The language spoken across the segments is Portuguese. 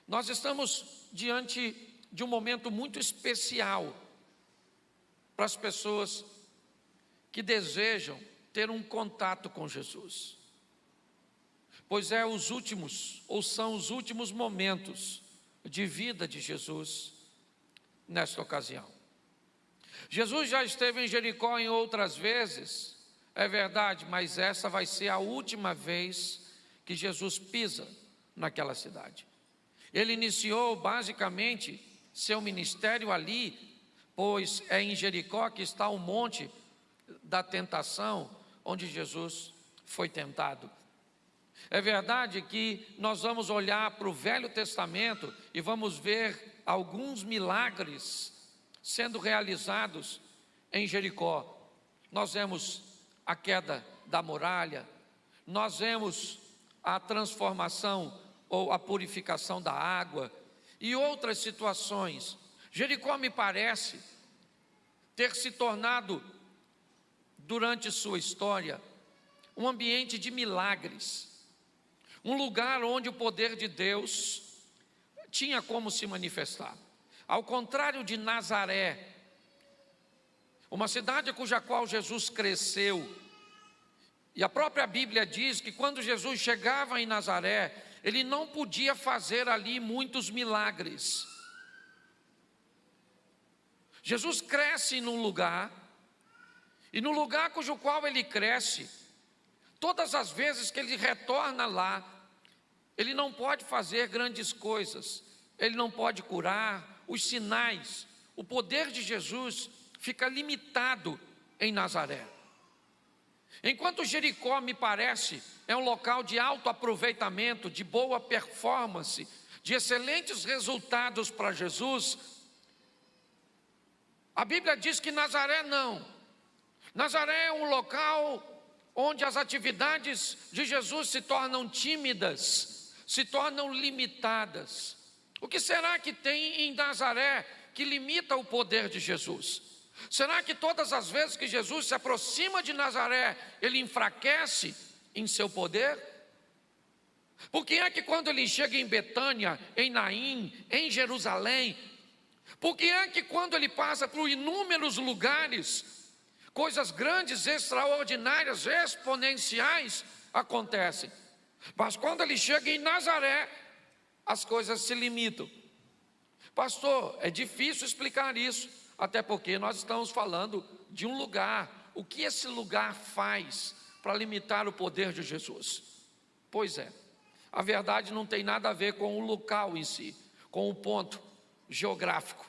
Nós estamos diante de um momento muito especial para as pessoas que desejam ter um contato com Jesus, pois são os últimos momentos de vida de Jesus nesta ocasião. Jesus já esteve em Jericó em outras vezes, é verdade, mas essa vai ser a última vez que Jesus pisa naquela cidade. Ele iniciou basicamente seu ministério ali, pois é em Jericó que está o monte da tentação, onde Jesus foi tentado. É verdade que nós vamos olhar para o Velho Testamento e vamos ver alguns milagres sendo realizados em Jericó. Nós vemos a queda da muralha, nós vemos a transformação ou a purificação da água e outras situações. Jericó me parece ter se tornado, durante sua história, um ambiente de milagres, um lugar onde o poder de Deus tinha como se manifestar. Ao contrário de Nazaré, uma cidade cuja qual Jesus cresceu, e a própria Bíblia diz que quando Jesus chegava em Nazaré, ele não podia fazer ali muitos milagres. Jesus cresce num lugar, e no lugar cujo qual ele cresce, todas as vezes que ele retorna lá, ele não pode fazer grandes coisas, ele não pode curar, os sinais, o poder de Jesus fica limitado em Nazaré. Enquanto Jericó, me parece, é um local de alto aproveitamento, de boa performance, de excelentes resultados para Jesus, a Bíblia diz que Nazaré não. Nazaré é um local onde as atividades de Jesus se tornam tímidas, se tornam limitadas. O que será que tem em Nazaré que limita o poder de Jesus? Será que todas as vezes que Jesus se aproxima de Nazaré, ele enfraquece em seu poder? Por que é que quando ele chega em Betânia, em Naim, em Jerusalém, por que é que quando ele passa por inúmeros lugares, coisas grandes, extraordinárias, exponenciais acontecem? Mas quando ele chega em Nazaré, as coisas se limitam. Pastor, é difícil explicar isso, até porque nós estamos falando de um lugar. O que esse lugar faz para limitar o poder de Jesus? Pois é, a verdade não tem nada a ver com o local em si, com o ponto geográfico,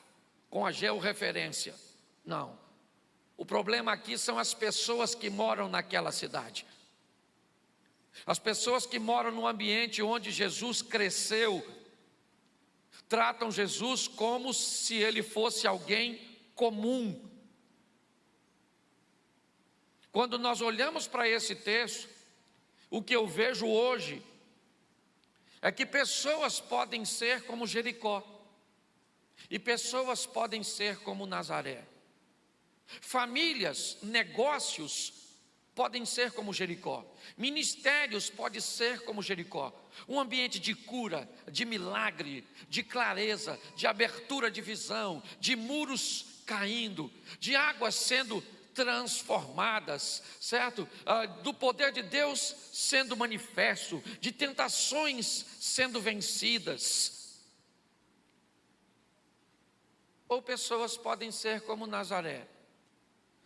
com a georreferência. Não. O problema aqui são as pessoas que moram naquela cidade. As pessoas que moram no ambiente onde Jesus cresceu, tratam Jesus como se ele fosse alguém comum. Quando nós olhamos para esse texto, o que eu vejo hoje é que pessoas podem ser como Jericó, e pessoas podem ser como Nazaré. Famílias, negócios podem ser como Jericó. Ministérios podem ser como Jericó. Um ambiente de cura, de milagre, de clareza, de abertura de visão, de muros caindo, de águas sendo transformadas, certo? Do poder de Deus sendo manifesto, de tentações sendo vencidas. Ou pessoas podem ser como Nazaré,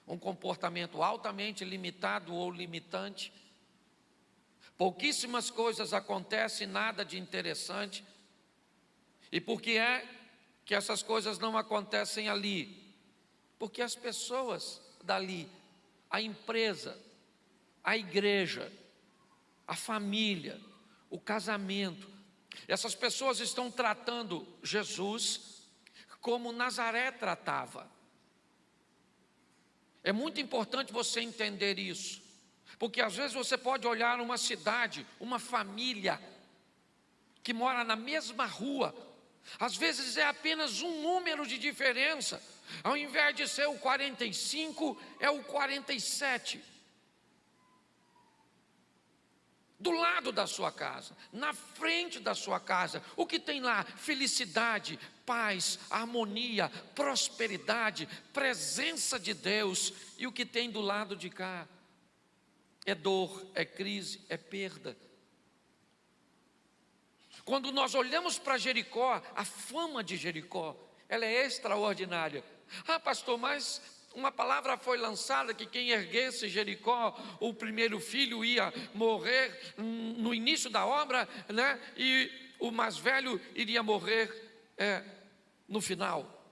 um comportamento altamente limitado ou limitante, pouquíssimas coisas acontecem, nada de interessante. E por que é que essas coisas não acontecem ali? Porque as pessoas dali, a empresa, a igreja, a família, o casamento, essas pessoas estão tratando Jesus como Nazaré tratava. É muito importante você entender isso, porque às vezes você pode olhar uma cidade, uma família que mora na mesma rua, às vezes é apenas um número de diferença, ao invés de ser o 45, é o 47. do lado da sua casa, na frente da sua casa. O que tem lá? Felicidade, paz, harmonia, prosperidade, presença de Deus. E o que tem do lado de cá? É dor, é crise, é perda. Quando nós olhamos para Jericó, a fama de Jericó, ela é extraordinária. Ah, pastor, mas uma palavra foi lançada que quem erguesse Jericó, o primeiro filho ia morrer no início da obra, né? E o mais velho iria morrer no final.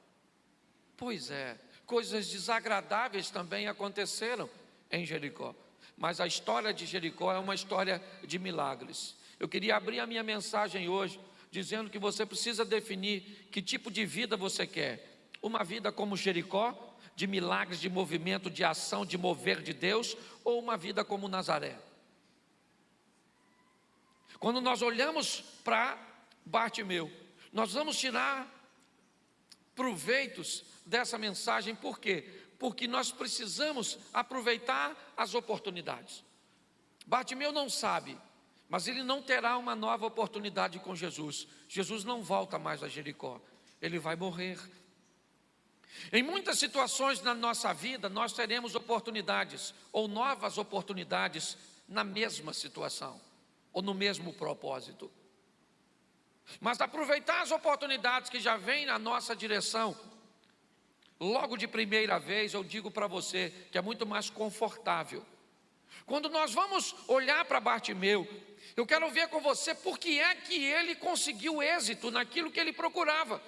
Pois é, coisas desagradáveis também aconteceram em Jericó. Mas a história de Jericó é uma história de milagres. Eu queria abrir a minha mensagem hoje dizendo que você precisa definir que tipo de vida você quer. Uma vida como Jericó, de milagres, de movimento, de ação, de mover de Deus, ou uma vida como Nazaré. Quando nós olhamos para Bartimeu, nós vamos tirar proveitos dessa mensagem. Por quê? Porque nós precisamos aproveitar as oportunidades. Bartimeu não sabe, mas ele não terá uma nova oportunidade com Jesus. Jesus não volta mais a Jericó, ele vai morrer. Em muitas situações na nossa vida, nós teremos oportunidades, ou novas oportunidades, na mesma situação, ou no mesmo propósito. Mas aproveitar as oportunidades que já vêm na nossa direção, logo de primeira vez, eu digo para você que é muito mais confortável. Quando nós vamos olhar para Bartimeu, eu quero ver com você por que é que ele conseguiu êxito naquilo que ele procurava.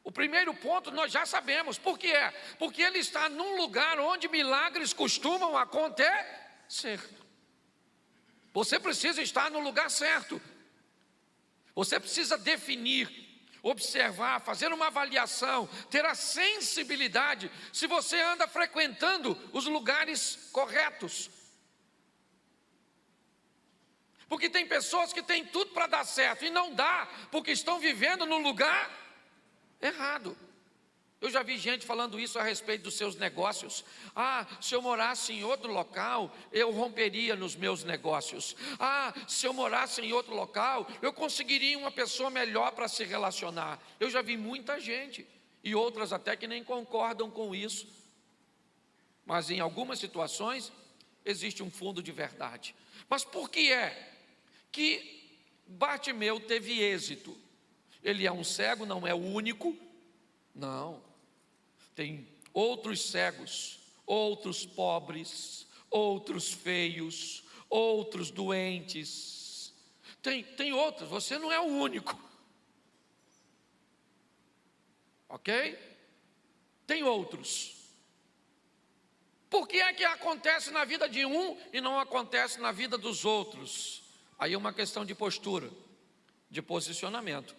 O primeiro ponto nós já sabemos, por que é? Porque ele está num lugar onde milagres costumam acontecer. Você precisa estar no lugar certo. Você precisa definir, observar, fazer uma avaliação, ter a sensibilidade se você anda frequentando os lugares corretos. Porque tem pessoas que têm tudo para dar certo e não dá, porque estão vivendo no lugar errado. Eu já vi gente falando isso a respeito dos seus negócios. Ah, se eu morasse em outro local, eu romperia nos meus negócios. Ah, se eu morasse em outro local, eu conseguiria uma pessoa melhor para se relacionar. Eu já vi muita gente, e outras até que nem concordam com isso. Mas em algumas situações, existe um fundo de verdade. Mas por que é que Bartimeu teve êxito? Ele é um cego, não é o único. Não, tem outros cegos, outros pobres, outros feios, outros doentes. Tem outros, você não é o único. Ok? Tem outros. Por que é que acontece na vida de um e não acontece na vida dos outros? Aí é uma questão de postura, de posicionamento.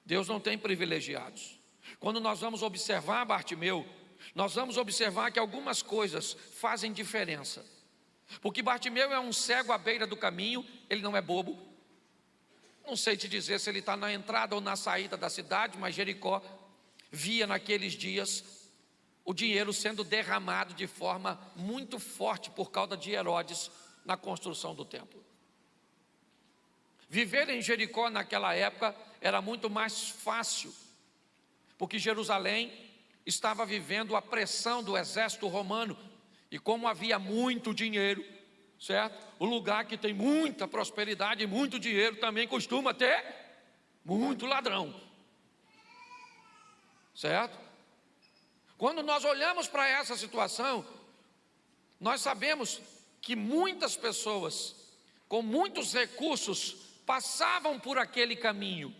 Deus não tem privilegiados. Quando nós vamos observar Bartimeu, nós vamos observar que algumas coisas fazem diferença. Porque Bartimeu é um cego à beira do caminho, ele não é bobo. Não sei te dizer se ele está na entrada ou na saída da cidade, mas Jericó via naqueles dias o dinheiro sendo derramado de forma muito forte por causa de Herodes na construção do templo. Viver em Jericó naquela época era muito mais fácil, porque Jerusalém estava vivendo a pressão do exército romano, e como havia muito dinheiro, certo? O lugar que tem muita prosperidade e muito dinheiro também costuma ter muito ladrão, certo? Quando nós olhamos para essa situação, nós sabemos que muitas pessoas com muitos recursos passavam por aquele caminho.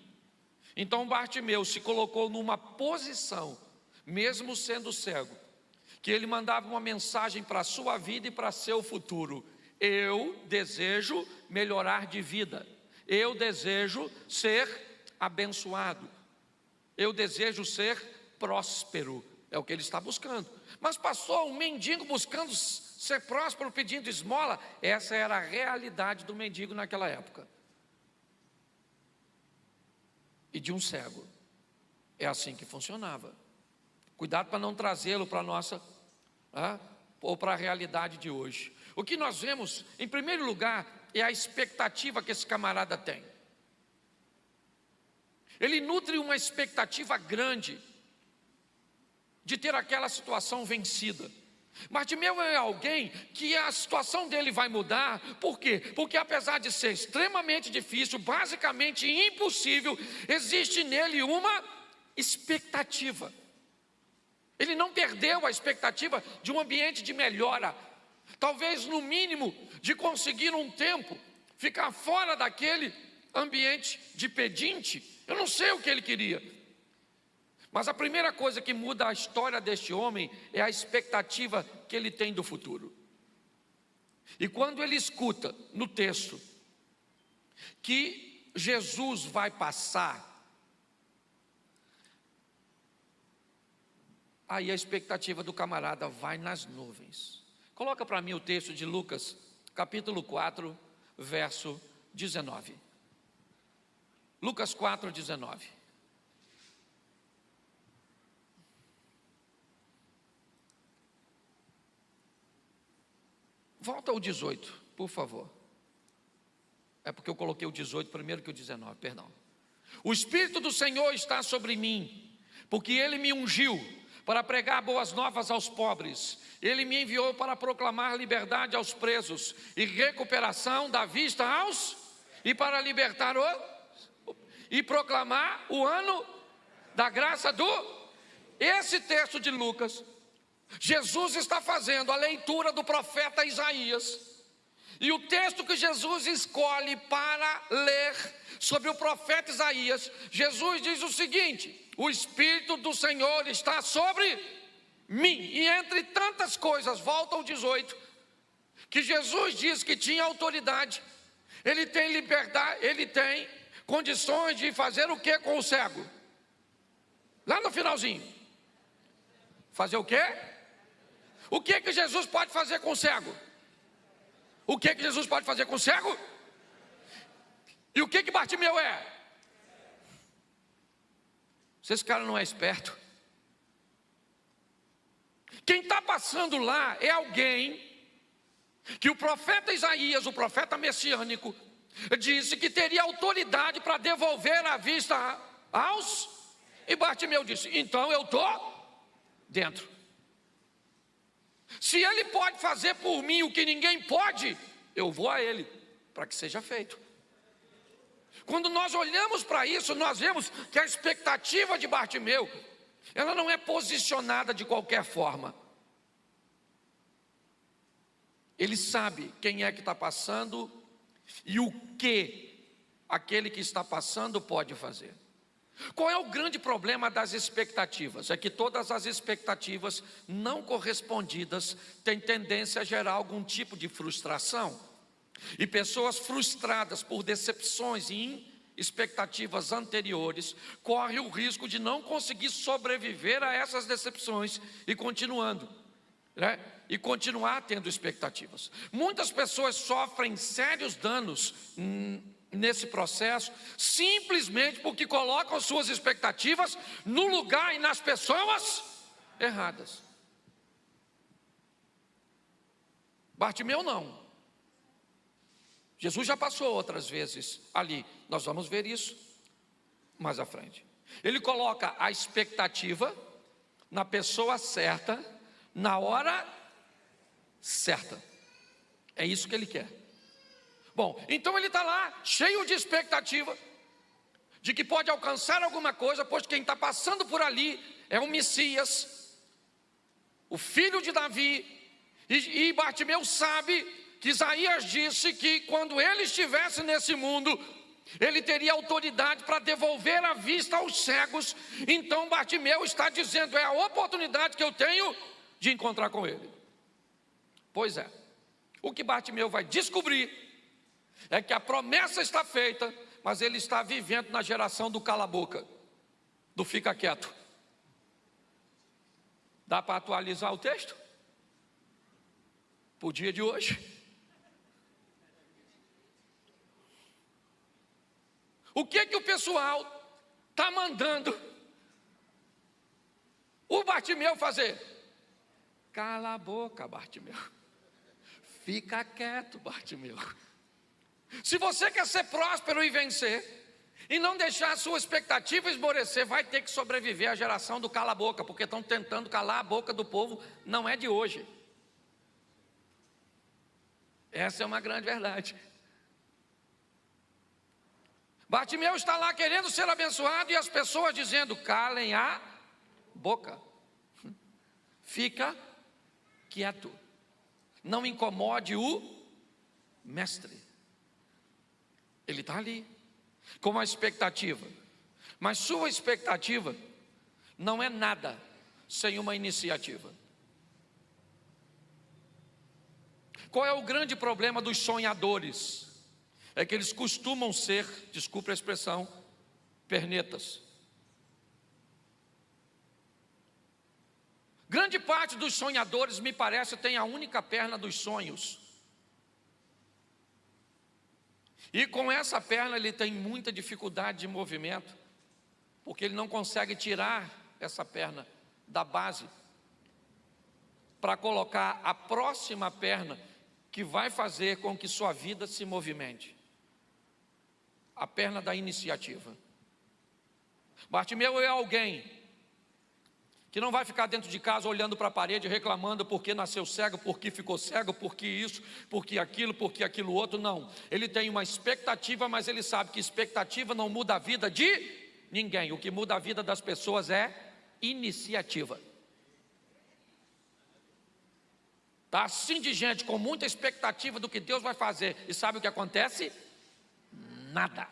Então Bartimeu se colocou numa posição, mesmo sendo cego, que ele mandava uma mensagem para a sua vida e para seu futuro: eu desejo melhorar de vida, eu desejo ser abençoado, eu desejo ser próspero. É o que ele está buscando. Mas passou um mendigo buscando ser próspero, pedindo esmola. Essa era a realidade do mendigo naquela época. E de um cego. É assim que funcionava. Cuidado para não trazê-lo para a nossa, ou para a realidade de hoje. O que nós vemos, em primeiro lugar, é a expectativa que esse camarada tem. Ele nutre uma expectativa grande de ter aquela situação vencida. Bartimeu é alguém que a situação dele vai mudar. Por quê? Porque apesar de ser extremamente difícil, basicamente impossível, existe nele uma expectativa. Ele não perdeu a expectativa de um ambiente de melhora, talvez no mínimo de conseguir um tempo ficar fora daquele ambiente de pedinte. Eu não sei o que ele queria, mas a primeira coisa que muda a história deste homem é a expectativa que ele tem do futuro. E quando ele escuta no texto que Jesus vai passar, aí a expectativa do camarada vai nas nuvens. Coloca para mim o texto de Lucas, capítulo 4, verso 19. Lucas 4, 19. Volta ao 18, por favor. É porque eu coloquei o 18 primeiro que o 19, perdão. O Espírito do Senhor está sobre mim, porque Ele me ungiu para pregar boas novas aos pobres. Ele me enviou para proclamar liberdade aos presos e recuperação da vista aos, e para libertar e proclamar o ano da graça do. Esse texto de Lucas, Jesus está fazendo a leitura do profeta Isaías, e o texto que Jesus escolhe para ler sobre o profeta Isaías, Jesus diz o seguinte: o Espírito do Senhor está sobre mim. E entre tantas coisas, volta ao 18, que Jesus diz que tinha autoridade, ele tem liberdade, ele tem condições de fazer o que com o cego? Lá no finalzinho, fazer o quê? O que que Jesus pode fazer com o cego? O que que Jesus pode fazer com o cego? E o que que Bartimeu é? Se esse cara não é esperto, quem está passando lá é alguém que o profeta Isaías, o profeta messiânico, disse que teria autoridade para devolver a vista aos. E Bartimeu disse: então eu estou dentro. Se ele pode fazer por mim o que ninguém pode, eu vou a ele, para que seja feito. Quando nós olhamos para isso, nós vemos que a expectativa de Bartimeu, ela não é posicionada de qualquer forma. Ele sabe quem é que está passando e o que aquele que está passando pode fazer. Qual é o grande problema das expectativas? É que todas as expectativas não correspondidas têm tendência a gerar algum tipo de frustração. E pessoas frustradas por decepções e expectativas anteriores correm o risco de não conseguir sobreviver a essas decepções e continuando, né? E continuar tendo expectativas. Muitas pessoas sofrem sérios danos nesse processo, simplesmente porque colocam suas expectativas no lugar e nas pessoas erradas. Bartimeu não. Jesus já passou outras vezes ali, nós vamos ver isso mais à frente. Ele coloca a expectativa na pessoa certa, na hora certa. É isso que ele quer. Bom, então ele está lá, cheio de expectativa, de que pode alcançar alguma coisa, pois quem está passando por ali é o Messias, o filho de Davi, e Bartimeu sabe que Isaías disse que quando ele estivesse nesse mundo, ele teria autoridade para devolver a vista aos cegos. Então Bartimeu está dizendo: é a oportunidade que eu tenho de encontrar com ele. Pois é, o que Bartimeu vai descobrir é que a promessa está feita, mas ele está vivendo na geração do cala-boca, do fica quieto. Dá para atualizar o texto? Para o dia de hoje? O que que o pessoal está mandando o Bartimeu fazer? Cala a boca, Bartimeu. Fica quieto, Bartimeu. Se você quer ser próspero e vencer, e não deixar a sua expectativa esmorecer, vai ter que sobreviver à geração do cala-boca, porque estão tentando calar a boca do povo, não é de hoje. Essa é uma grande verdade. Bartimeu está lá querendo ser abençoado e as pessoas dizendo: calem a boca, fica quieto, não incomode o mestre. Ele está ali com uma expectativa, mas sua expectativa não é nada sem uma iniciativa. Qual é o grande problema dos sonhadores? É que eles costumam ser, desculpe a expressão, pernetas. Grande parte dos sonhadores, me parece, tem a única perna dos sonhos. E com essa perna ele tem muita dificuldade de movimento, porque ele não consegue tirar essa perna da base para colocar a próxima perna que vai fazer com que sua vida se movimente. A perna da iniciativa. Bartimeu é alguém que não vai ficar dentro de casa olhando para a parede reclamando porque nasceu cego, porque ficou cego, porque isso, porque aquilo outro. Não, ele tem uma expectativa, mas ele sabe que expectativa não muda a vida de ninguém. O que muda a vida das pessoas é iniciativa. Está assim de gente com muita expectativa do que Deus vai fazer, e sabe o que acontece? Nada.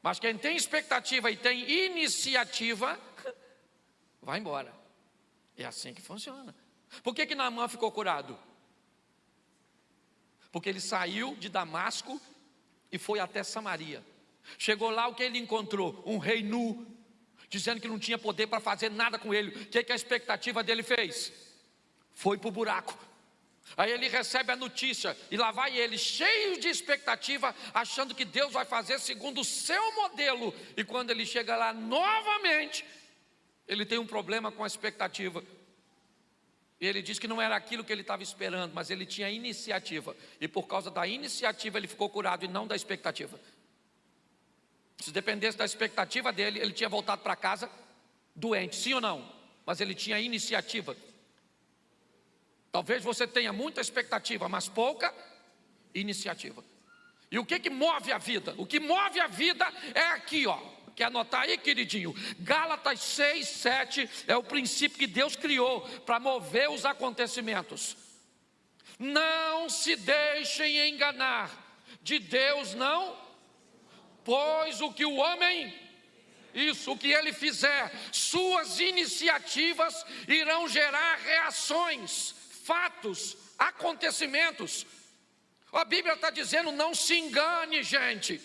Mas quem tem expectativa e tem iniciativa, vai embora. É assim que funciona. Por que Naamã ficou curado? Porque ele saiu de Damasco e foi até Samaria. Chegou lá, o que ele encontrou? Um rei nu, dizendo que não tinha poder para fazer nada com ele. O que a expectativa dele fez? Foi para o buraco. Aí ele recebe a notícia, e lá vai ele, cheio de expectativa, achando que Deus vai fazer segundo o seu modelo. E quando ele chega lá novamente, ele tem um problema com a expectativa. E ele diz que não era aquilo que ele estava esperando, mas ele tinha iniciativa. E por causa da iniciativa ele ficou curado, e não da expectativa. Se dependesse da expectativa dele, ele tinha voltado para casa doente, sim ou não? Mas ele tinha iniciativa. Talvez você tenha muita expectativa, mas pouca iniciativa. E o que move a vida? O que move a vida é aqui, ó. Quer anotar aí, queridinho? Gálatas 6, 7 é o princípio que Deus criou para mover os acontecimentos. Não se deixem enganar, de Deus não, pois o que o homem, o que ele fizer, suas iniciativas irão gerar reações, fatos, acontecimentos. A Bíblia está dizendo: não se engane, gente.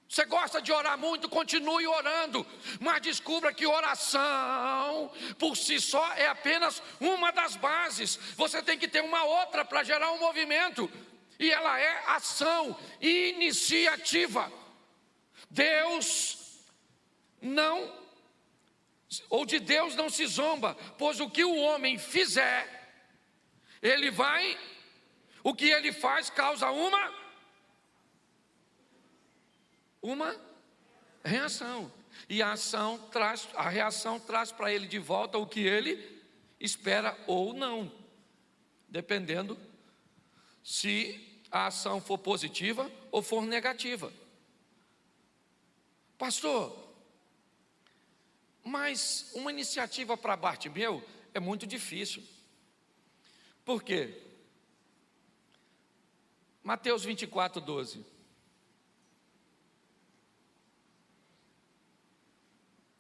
Você gosta de orar muito, continue orando, mas descubra que oração por si só é apenas uma das bases. Você tem que ter uma outra para gerar um movimento, e ela é ação, iniciativa. Deus não, ou de Deus não se zomba, pois o que o homem fizer, ele vai, o que ele faz causa uma reação, e a reação traz para ele de volta o que ele espera ou não, dependendo se a ação for positiva ou for negativa. Pastor, mas uma iniciativa para Bartimeu é muito difícil. Por quê? Mateus 24, 12.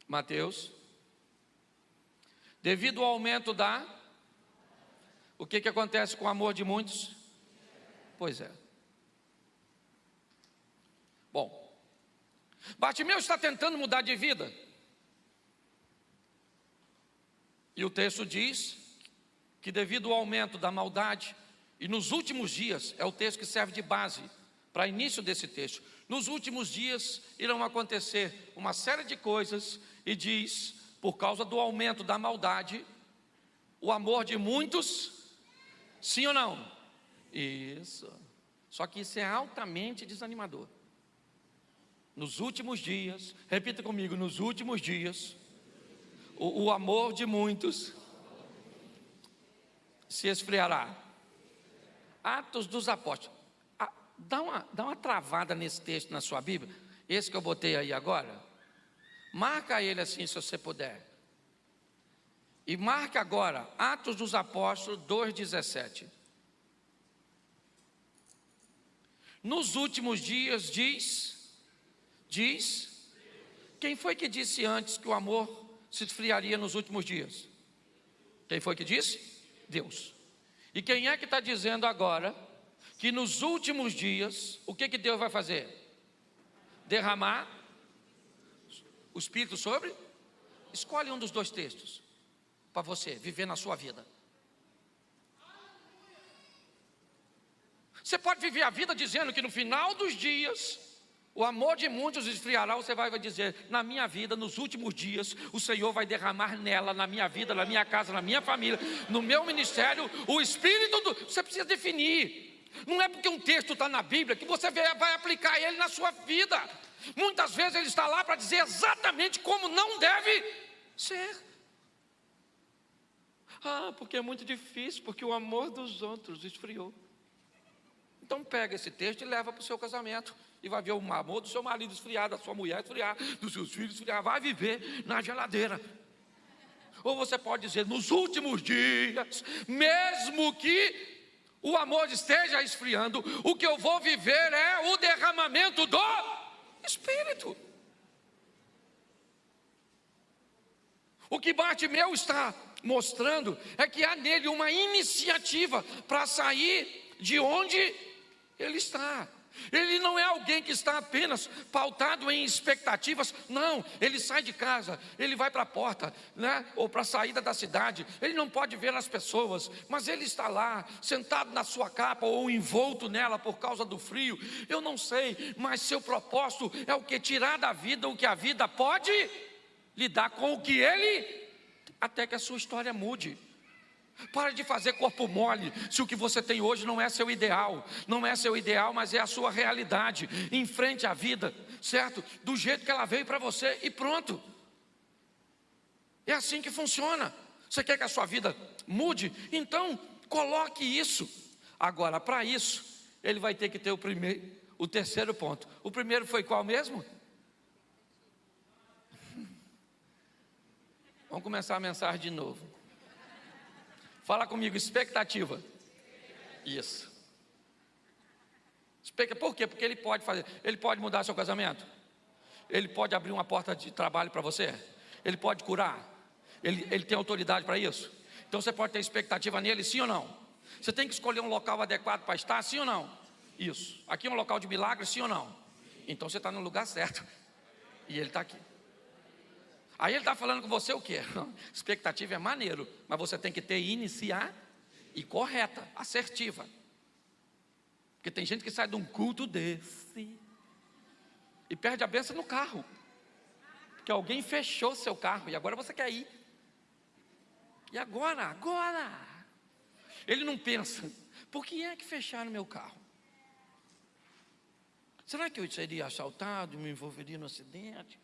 Mateus. Devido ao aumento o que acontece com o amor de muitos? Pois é. Bom, Bartimeu está tentando mudar de vida. E o texto diz que devido ao aumento da maldade, e nos últimos dias, é o texto que serve de base para início desse texto, nos últimos dias irão acontecer uma série de coisas, e diz, por causa do aumento da maldade, o amor de muitos, sim ou não? Isso. Só que isso é altamente desanimador. Nos últimos dias, repita comigo, nos últimos dias, o amor de muitos se esfriará. Atos dos Apóstolos. Dá uma travada nesse texto na sua Bíblia, esse que eu botei aí agora. Marca ele assim, se você puder. E marca agora, Atos dos Apóstolos 2,17. Nos últimos dias, diz, quem foi que disse antes que o amor se esfriaria nos últimos dias? Quem foi que disse? Deus. E quem é que está dizendo agora que nos últimos dias, o que Deus vai fazer? Derramar o Espírito sobre? Escolhe um dos dois textos para você viver na sua vida. Você pode viver a vida dizendo que no final dos dias o amor de muitos esfriará. Você vai dizer: na minha vida, nos últimos dias, o Senhor vai derramar nela, na minha vida, na minha casa, na minha família, no meu ministério, o Espírito do... Você precisa definir. Não é porque um texto está na Bíblia que você vai aplicar ele na sua vida. Muitas vezes ele está lá para dizer exatamente como não deve ser. Porque é muito difícil, porque o amor dos outros esfriou. Então pega esse texto e leva para o seu casamento. E vai ver o amor do seu marido esfriar, da sua mulher esfriar, dos seus filhos esfriar. Vai viver na geladeira. Ou você pode dizer: nos últimos dias, mesmo que o amor esteja esfriando, o que eu vou viver é o derramamento do Espírito. O que Bartimeu está mostrando é que há nele uma iniciativa para sair de onde ele está. Ele não é alguém que está apenas pautado em expectativas. Não, ele sai de casa, ele vai para a porta, né? Ou para a saída da cidade. Ele não pode ver as pessoas, mas ele está lá, sentado na sua capa ou envolto nela por causa do frio. Eu não sei, mas seu propósito é o que? Tirar da vida o que a vida pode lidar com o que ele, até que a sua história mude. Para de fazer corpo mole, se o que você tem hoje não é seu ideal. Não é seu ideal, mas é a sua realidade. Enfrente a vida, certo? Do jeito que ela veio para você e pronto. É assim que funciona. Você quer que a sua vida mude? Então, coloque isso. Agora, para isso, ele vai ter que ter o terceiro ponto. O primeiro foi qual mesmo? Vamos começar a mensagem de novo. Fala comigo, expectativa. Isso. Por quê? Porque ele pode fazer. Ele pode mudar seu casamento. Ele pode abrir uma porta de trabalho para você. Ele pode curar. Ele tem autoridade para isso. Então você pode ter expectativa nele, sim ou não? Você tem que escolher um local adequado para estar, sim ou não? Isso. Aqui é um local de milagre, sim ou não? Então você está no lugar certo. E ele está aqui. Aí ele está falando com você o quê? Expectativa é maneiro, mas você tem que ter iniciar e correta, assertiva. Porque tem gente que sai de um culto desse e perde a bênção no carro. Porque alguém fechou seu carro e agora você quer ir. E agora? Ele não pensa: por que é que fecharam meu carro? Será que eu seria assaltado e me envolveria no acidente?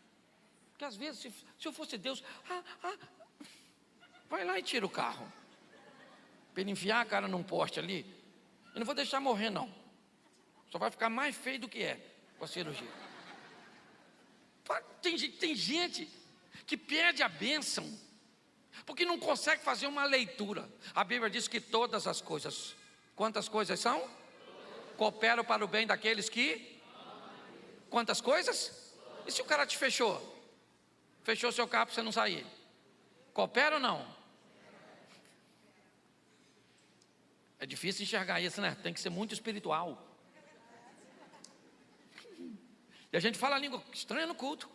Porque às vezes, se eu fosse Deus, vai lá e tira o carro, para ele enfiar a cara num poste ali. Eu não vou deixar morrer não, só vai ficar mais feio do que é com a cirurgia. Tem gente que perde a bênção, porque não consegue fazer uma leitura. A Bíblia diz que todas as coisas, quantas coisas são? Cooperam para o bem daqueles que... Quantas coisas? E se o cara te fechou seu carro para você não sair? Coopera ou não? É difícil enxergar isso, né? Tem que ser muito espiritual. E a gente fala a língua estranha no culto.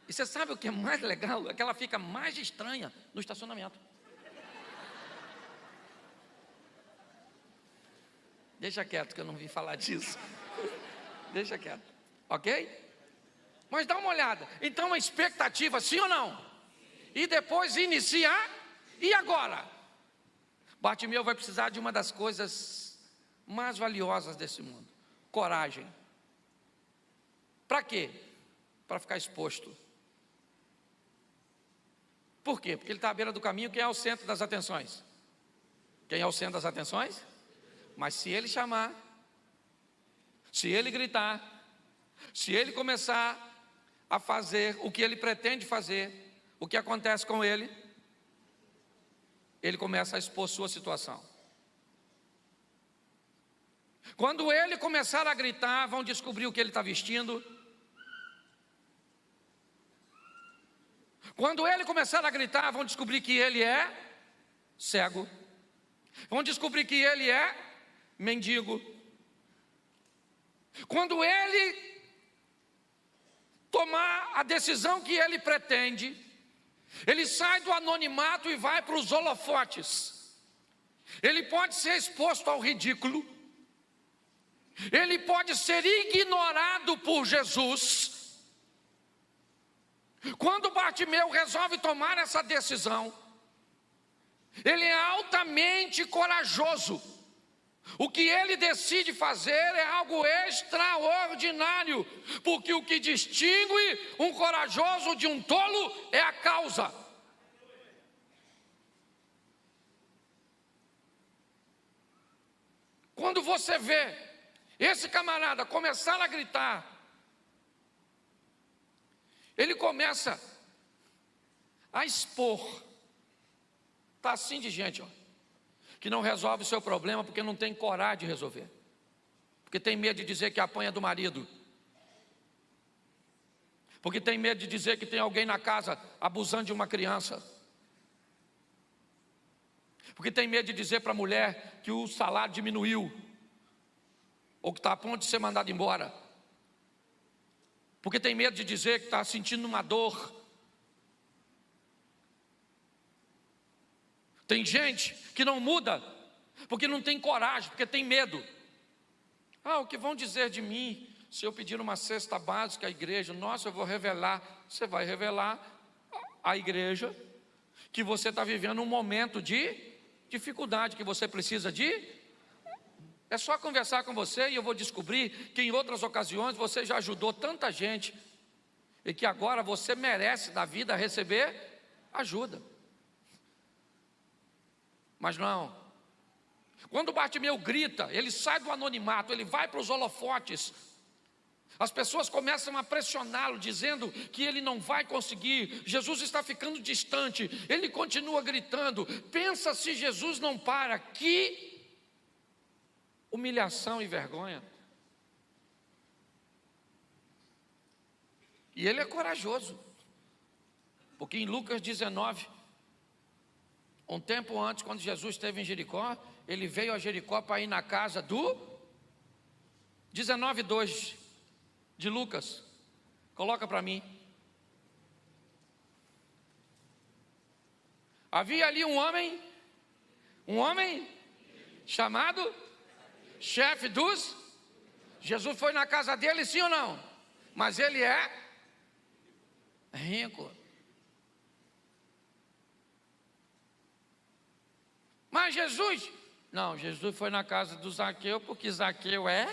E você sabe o que é mais legal? É que ela fica mais estranha no estacionamento. Deixa quieto que eu não vim falar disso. Deixa quieto, ok? Mas dá uma olhada. Então a expectativa, sim ou não? E depois iniciar E agora? Bartimeu vai precisar de uma das coisas mais valiosas desse mundo: coragem. Para quê? Para ficar exposto. Por quê? Porque ele está à beira do caminho. Quem é o centro das atenções? Quem é o centro das atenções? Mas se ele chamar, se ele gritar, se ele começar a fazer o que ele pretende fazer, o que acontece com ele? Ele começa a expor sua situação. Quando ele começar a gritar, vão descobrir o que ele está vestindo. Quando ele começar a gritar, vão descobrir que ele é cego. Vão descobrir que ele é mendigo. Quando ele tomar a decisão que ele pretende, ele sai do anonimato e vai para os holofotes. Ele pode ser exposto ao ridículo. Ele pode ser ignorado por Jesus. Quando Bartimeu resolve tomar essa decisão, ele é altamente corajoso. O que ele decide fazer é algo extraordinário, porque o que distingue um corajoso de um tolo é a causa. Quando você vê esse camarada começar a gritar, ele começa a expor. Está assim de gente, ó, que não resolve o seu problema porque não tem coragem de resolver, porque tem medo de dizer que apanha do marido, porque tem medo de dizer que tem alguém na casa abusando de uma criança, porque tem medo de dizer para a mulher que o salário diminuiu, ou que está a ponto de ser mandado embora, porque tem medo de dizer que está sentindo uma dor. Tem gente que não muda porque não tem coragem, porque tem medo. O que vão dizer de mim se eu pedir uma cesta básica à igreja? Nossa, eu vou revelar. Você vai revelar à igreja que você está vivendo um momento de dificuldade, que você precisa de... É só conversar com você e eu vou descobrir que em outras ocasiões você já ajudou tanta gente e que agora você merece da vida receber ajuda. Mas não. Quando Bartimeu grita, ele sai do anonimato, ele vai para os holofotes. As pessoas começam a pressioná-lo, dizendo que ele não vai conseguir. Jesus está ficando distante. Ele continua gritando. Pensa se Jesus não para. Que humilhação e vergonha. E ele é corajoso, porque em Lucas 19, um tempo antes, quando Jesus esteve em Jericó, ele veio a Jericó para ir na casa do 19:2 de Lucas. Coloca para mim. Havia ali um homem chamado chefe dos... Jesus foi na casa dele, sim ou não? Mas ele é rico. Mas Jesus... Não, Jesus foi na casa do Zaqueu, porque Zaqueu é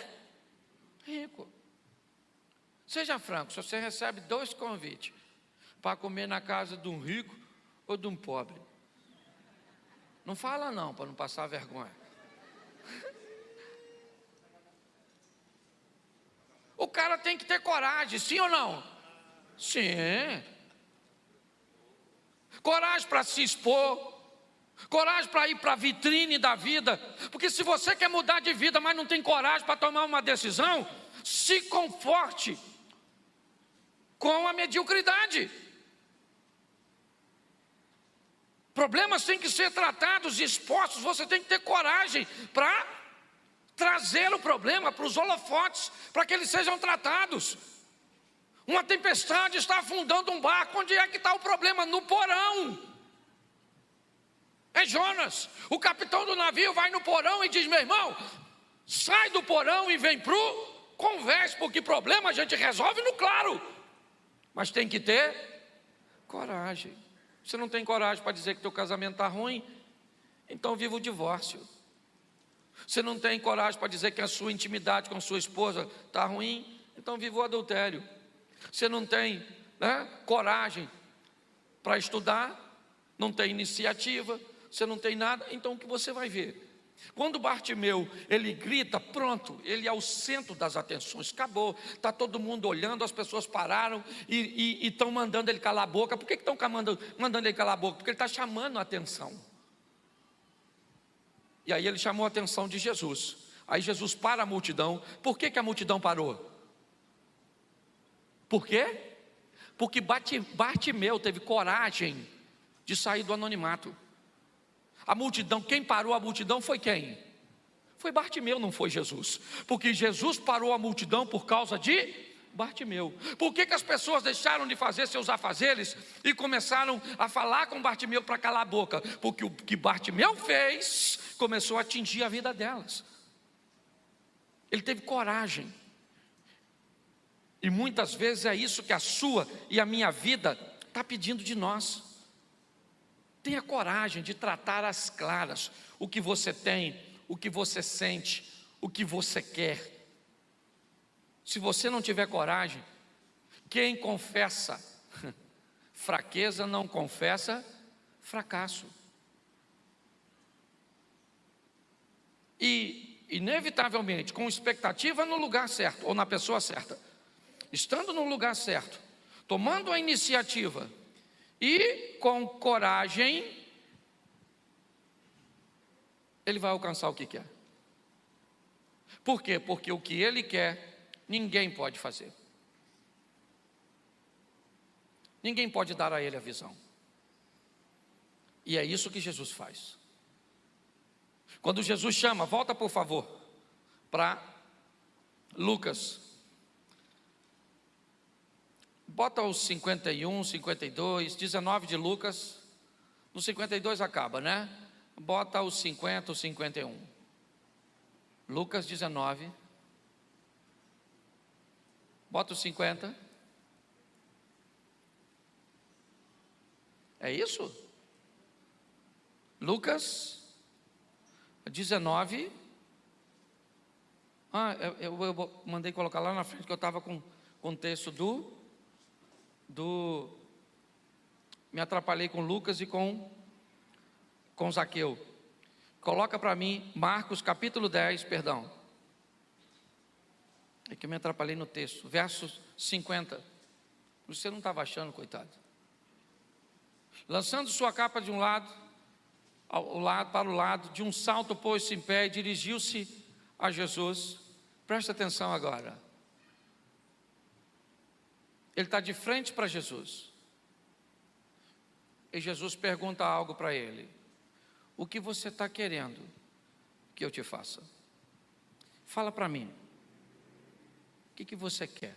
rico. Seja franco, se você recebe 2 convites para comer na casa de um rico ou de um pobre, não fala não, para não passar vergonha. O cara tem que ter coragem, sim ou não? Sim. Coragem para se expor, coragem para ir para a vitrine da vida. Porque se você quer mudar de vida, mas não tem coragem para tomar uma decisão, se conforte com a mediocridade. Problemas têm que ser tratados e expostos. Você tem que ter coragem para trazer o problema para os holofotes, para que eles sejam tratados. Uma tempestade está afundando um barco. Onde é que está o problema? No porão. É Jonas. O capitão do navio vai no porão e diz: meu irmão, sai do porão e vem para o convés, porque problema a gente resolve no claro. Mas tem que ter coragem. Você não tem coragem para dizer que teu casamento está ruim? Então viva o divórcio. Você não tem coragem para dizer que a sua intimidade com a sua esposa está ruim? Então viva o adultério. Você não tem, coragem para estudar, não tem iniciativa, você não tem nada, então o que você vai ver? Quando Bartimeu, ele grita, pronto, ele é o centro das atenções, acabou, está todo mundo olhando, as pessoas pararam e estão mandando ele calar a boca. Por que estão mandando ele calar a boca? Porque ele está chamando a atenção. E aí ele chamou a atenção de Jesus. Aí Jesus para a multidão. Por que a multidão parou? Por quê? Porque Bartimeu teve coragem de sair do anonimato. A multidão, quem parou a multidão foi quem? Foi Bartimeu, não foi Jesus. Porque Jesus parou a multidão por causa de Bartimeu. Por que as pessoas deixaram de fazer seus afazeres e começaram a falar com Bartimeu para calar a boca? Porque o que Bartimeu fez começou a atingir a vida delas. Ele teve coragem. E muitas vezes é isso que a sua e a minha vida está pedindo de nós. Tenha coragem de tratar às claras o que você tem, o que você sente, o que você quer. Se você não tiver coragem, quem confessa fraqueza não confessa fracasso. E, inevitavelmente, com expectativa no lugar certo, ou na pessoa certa, estando no lugar certo, tomando a iniciativa e com coragem, ele vai alcançar o que quer. Por quê? Porque o que ele quer, ninguém pode fazer. Ninguém pode dar a ele a visão. E é isso que Jesus faz. Quando Jesus chama, volta por favor para Lucas. Bota os 51, 52, 19 de Lucas. No 52 acaba, né? Bota os 50, os 51. Lucas 19. Bota os 50. É isso? Lucas 19. Eu mandei colocar lá na frente que eu estava com o texto me atrapalhei com Lucas e com Zaqueu. Coloca para mim Marcos capítulo 10, perdão. É que eu me atrapalhei no texto, versos 50. Você não estava achando, coitado. Lançando sua capa de um lado, para o lado, de um salto pôs-se em pé e dirigiu-se a Jesus. Presta atenção agora. Ele está de frente para Jesus. E Jesus pergunta algo para ele. O que você está querendo que eu te faça? Fala para mim. O que você quer?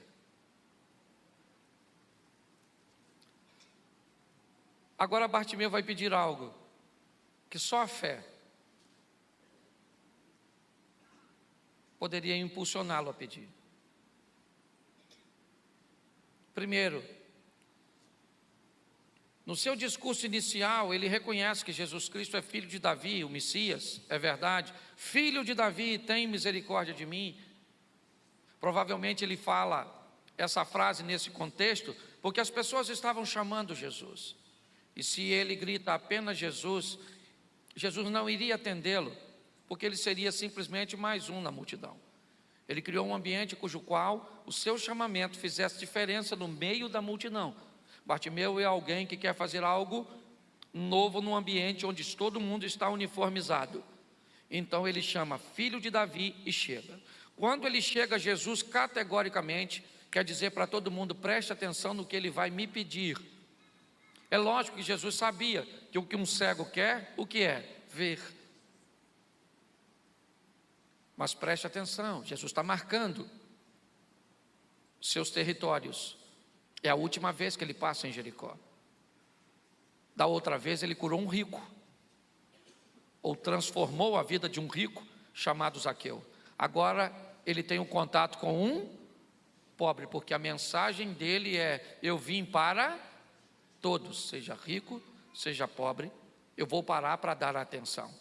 Agora Bartimeu vai pedir algo que só a fé poderia impulsioná-lo a pedir. Primeiro, no seu discurso inicial, ele reconhece que Jesus Cristo é filho de Davi, o Messias, é verdade. Filho de Davi, tem misericórdia de mim. Provavelmente ele fala essa frase nesse contexto, porque as pessoas estavam chamando Jesus. E se ele grita apenas Jesus, Jesus não iria atendê-lo, porque ele seria simplesmente mais um na multidão. Ele criou um ambiente cujo qual o seu chamamento fizesse diferença no meio da multidão. Bartimeu é alguém que quer fazer algo novo num ambiente onde todo mundo está uniformizado. Então ele chama filho de Davi e chega. Quando ele chega, Jesus categoricamente quer dizer para todo mundo: preste atenção no que ele vai me pedir. É lógico que Jesus sabia que o que um cego quer, o que é? Ver. Mas preste atenção, Jesus está marcando seus territórios. É a última vez que ele passa em Jericó. Da outra vez ele curou um rico, ou transformou a vida de um rico chamado Zaqueu. Agora ele tem um contato com um pobre, porque a mensagem dele é: eu vim para todos, seja rico, seja pobre, eu vou parar para dar atenção.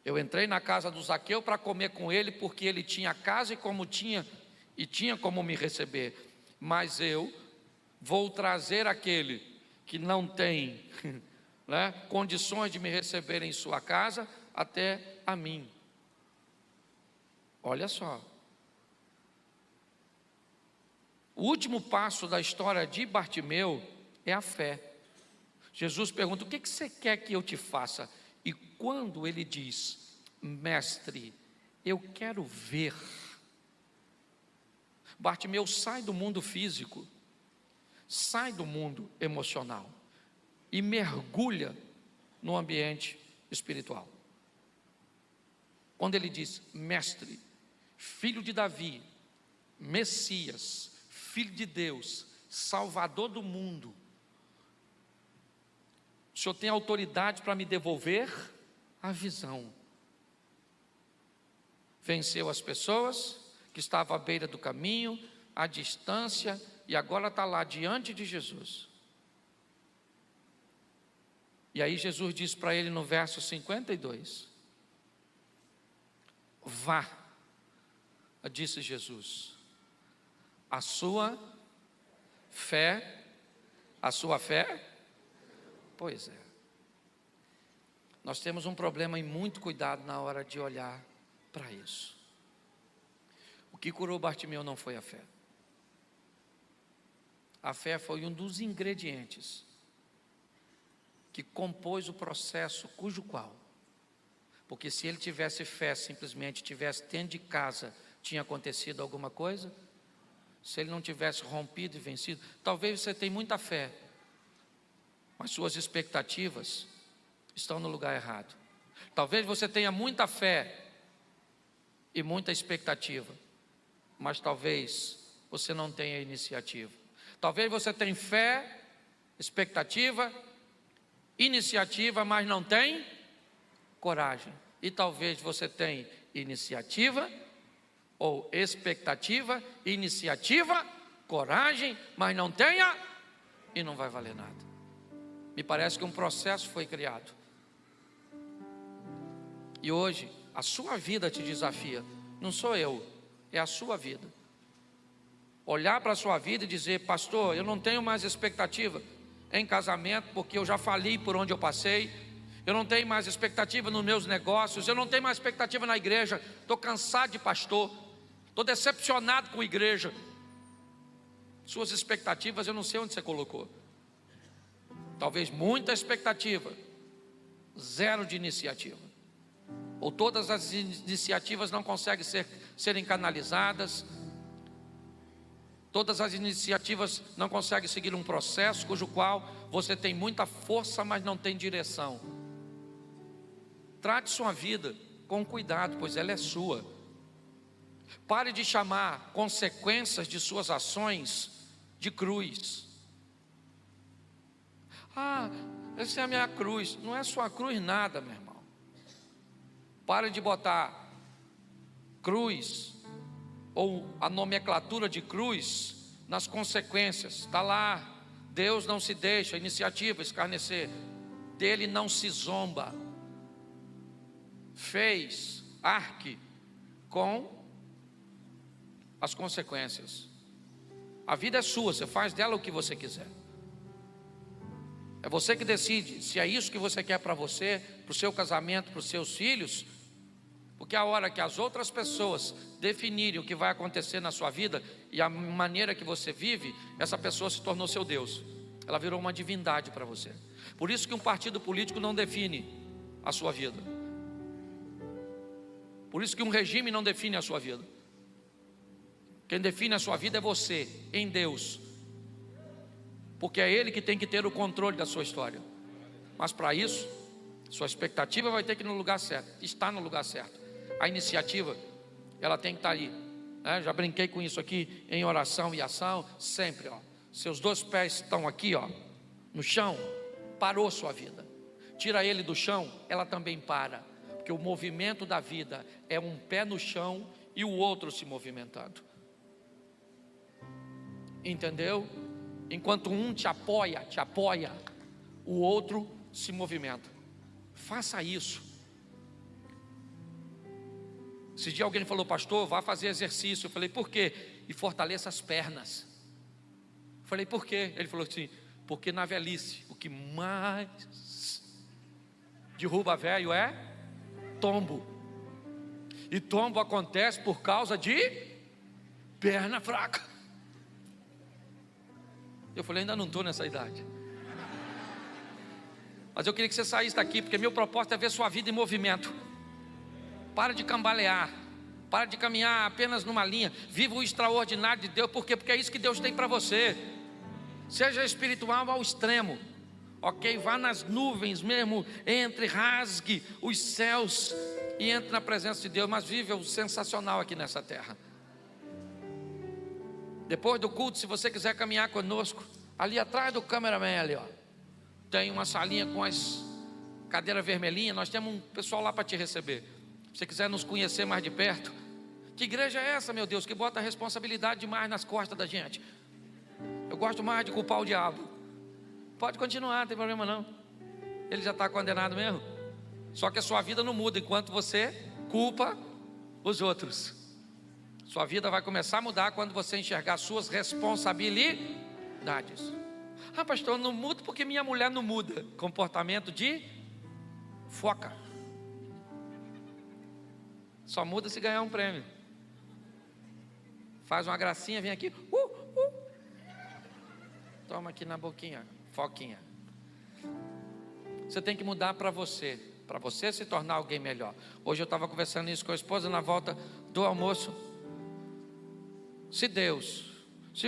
Eu entrei na casa do Zaqueu para comer com ele, porque ele tinha casa e tinha como me receber. Mas eu vou trazer aquele que não tem né, condições de me receber em sua casa até a mim. Olha só. O último passo da história de Bartimeu é a fé. Jesus pergunta: o que você quer que eu te faça? E quando ele diz: mestre, eu quero ver, Bartimeu sai do mundo físico, sai do mundo emocional e mergulha no ambiente espiritual. Quando ele diz: mestre, filho de Davi, Messias, filho de Deus, Salvador do mundo, o Senhor tem autoridade para me devolver a visão. Venceu as pessoas que estavam à beira do caminho, à distância, e agora está lá diante de Jesus. E aí Jesus diz para ele no verso 52, vá, disse Jesus, a sua fé, pois é. Nós temos um problema e muito cuidado na hora de olhar para isso. O que curou Bartimeu não foi a fé. A fé foi um dos ingredientes que compôs o processo cujo qual, porque se ele tivesse fé, simplesmente tivesse dentro de casa, tinha acontecido alguma coisa. Se ele não tivesse rompido e vencido, talvez você tenha muita fé, mas suas expectativas estão no lugar errado. Talvez você tenha muita fé e muita expectativa, mas talvez você não tenha iniciativa. Talvez você tenha fé, expectativa, iniciativa, mas não tem coragem. E talvez você tenha iniciativa ou expectativa, iniciativa, coragem, mas não tenha e não vai valer nada. Me parece que um processo foi criado. E hoje a sua vida te desafia. Não sou eu, é a sua vida. Olhar para a sua vida e dizer: pastor, eu não tenho mais expectativa em casamento, porque eu já fali por onde eu passei. Eu não tenho mais expectativa nos meus negócios. Eu não tenho mais expectativa na igreja. Estou cansado de pastor. Estou decepcionado com a igreja. Suas expectativas eu não sei onde você colocou. Talvez muita expectativa, zero de iniciativa. Ou todas as iniciativas não conseguem serem canalizadas. Todas as iniciativas não conseguem seguir um processo cujo qual você tem muita força, mas não tem direção. Trate sua vida com cuidado, pois ela é sua. Pare de chamar consequências de suas ações de cruz. Ah, essa é a minha cruz. Não é sua cruz nada, meu irmão. Pare de botar cruz ou a nomenclatura de cruz nas consequências. Está lá, Deus não se deixa, iniciativa, escarnecer, dele não se zomba. Fez, arque com as consequências. A vida é sua, você faz dela o que você quiser. É você que decide se é isso que você quer para você, para o seu casamento, para os seus filhos. Porque a hora que as outras pessoas definirem o que vai acontecer na sua vida e a maneira que você vive, essa pessoa se tornou seu Deus. Ela virou uma divindade para você. Por isso que um partido político não define a sua vida. Por isso que um regime não define a sua vida. Quem define a sua vida é você, em Deus. Porque é Ele que tem que ter o controle da sua história. Mas para isso, sua expectativa vai ter que ir no lugar certo. Está no lugar certo. A iniciativa, ela tem que estar aí, né? Já brinquei com isso aqui em oração e ação. Sempre, ó, seus dois pés estão aqui, ó, no chão. Parou sua vida. Tira ele do chão, ela também para. Porque o movimento da vida é um pé no chão e o outro se movimentando. Entendeu? Enquanto um te apoia, o outro se movimenta. Faça isso. Esse dia alguém falou: pastor, vá fazer exercício. Eu falei: por quê? E fortaleça as pernas. Eu falei: por quê? Ele falou assim: porque na velhice o que mais derruba velho é tombo. E tombo acontece por causa de perna fraca. Eu falei: ainda não estou nessa idade. Mas eu queria que você saísse daqui, porque meu propósito é ver sua vida em movimento. Para de cambalear, para de caminhar apenas numa linha. Viva o extraordinário de Deus. Por quê? Porque é isso que Deus tem para você. Seja espiritual ao extremo, ok? Vá nas nuvens mesmo, entre, rasgue os céus e entre na presença de Deus. Mas vive o sensacional aqui nessa terra. Depois do culto, se você quiser caminhar conosco, ali atrás do cameraman ali, ó, tem uma salinha com as cadeiras vermelhinhas. Nós temos um pessoal lá para te receber. Se você quiser nos conhecer mais de perto. Que igreja é essa, meu Deus, que bota a responsabilidade demais nas costas da gente? Eu gosto mais de culpar o diabo. Pode continuar, não tem problema não. Ele já está condenado mesmo. Só que a sua vida não muda enquanto você culpa os outros. Sua vida vai começar a mudar quando você enxergar suas responsabilidades. Ah, pastor, eu não mudo porque minha mulher não muda. Comportamento de foca. Só muda se ganhar um prêmio. Faz uma gracinha, vem aqui. Toma aqui na boquinha, foquinha. Você tem que mudar para você se tornar alguém melhor. Hoje eu estava conversando isso com a esposa na volta do almoço. Se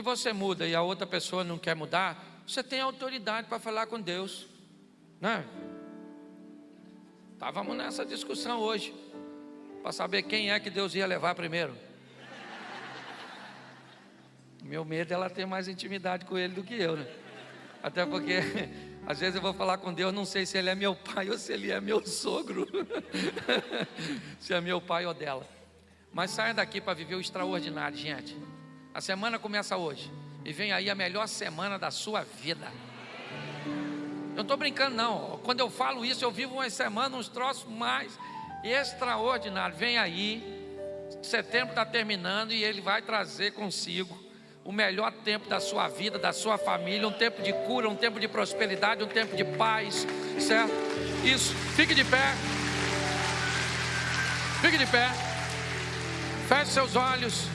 você muda e a outra pessoa não quer mudar, você tem autoridade para falar com Deus, né? Estávamos nessa discussão hoje, para saber quem é que Deus ia levar primeiro. Meu medo é ela ter mais intimidade com Ele do que eu, né? Até porque às vezes eu vou falar com Deus, não sei se Ele é meu pai ou se Ele é meu sogro. Se é meu pai ou dela. Mas saia daqui para viver o extraordinário, gente. A semana começa hoje e vem aí a melhor semana da sua vida. Eu não estou brincando não. Quando eu falo isso, eu vivo uma semana, uns troços mais extraordinários. Vem aí, setembro está terminando e Ele vai trazer consigo o melhor tempo da sua vida, da sua família. Um tempo de cura, um tempo de prosperidade, um tempo de paz, certo? Isso, fique de pé. Fique de pé. Feche seus olhos.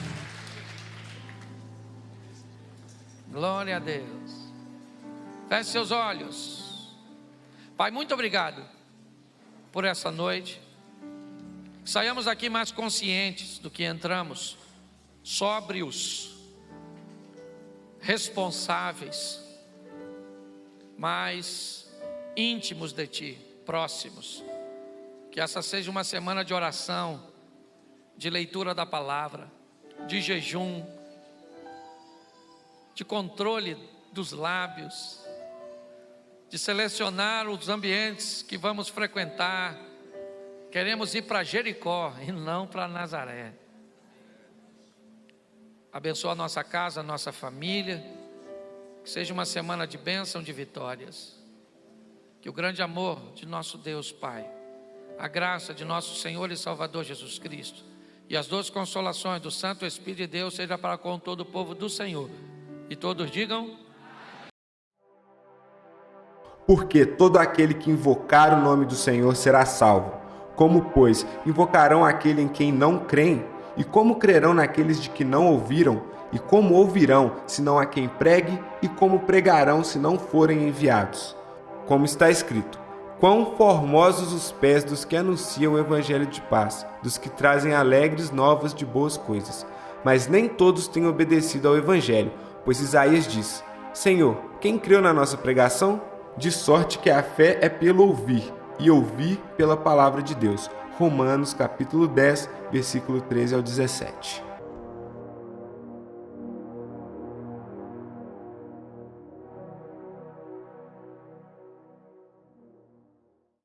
Glória a Deus. Feche seus olhos. Pai, muito obrigado por essa noite. Saiamos aqui mais conscientes do que entramos, sóbrios, responsáveis, mais íntimos de Ti, próximos. Que essa seja uma semana de oração, de leitura da palavra, de jejum, de controle dos lábios, de selecionar os ambientes que vamos frequentar. Queremos ir para Jericó e não para Nazaré. Abençoa a nossa casa, a nossa família. Que seja uma semana de bênção, de vitórias. Que o grande amor de nosso Deus Pai, a graça de nosso Senhor e Salvador Jesus Cristo e as doces consolações do Santo Espírito de Deus seja para com todo o povo do Senhor. E todos digam: porque todo aquele que invocar o nome do Senhor será salvo. Como, pois, invocarão aquele em quem não creem? E como crerão naqueles de que não ouviram? E como ouvirão, se não há quem pregue? E como pregarão, se não forem enviados? Como está escrito: quão formosos os pés dos que anunciam o evangelho de paz, dos que trazem alegres novas de boas coisas. Mas nem todos têm obedecido ao evangelho, pois Isaías diz: Senhor, quem creu na nossa pregação? De sorte que a fé é pelo ouvir, e ouvir pela palavra de Deus. Romanos capítulo 10, versículo 13 ao 17.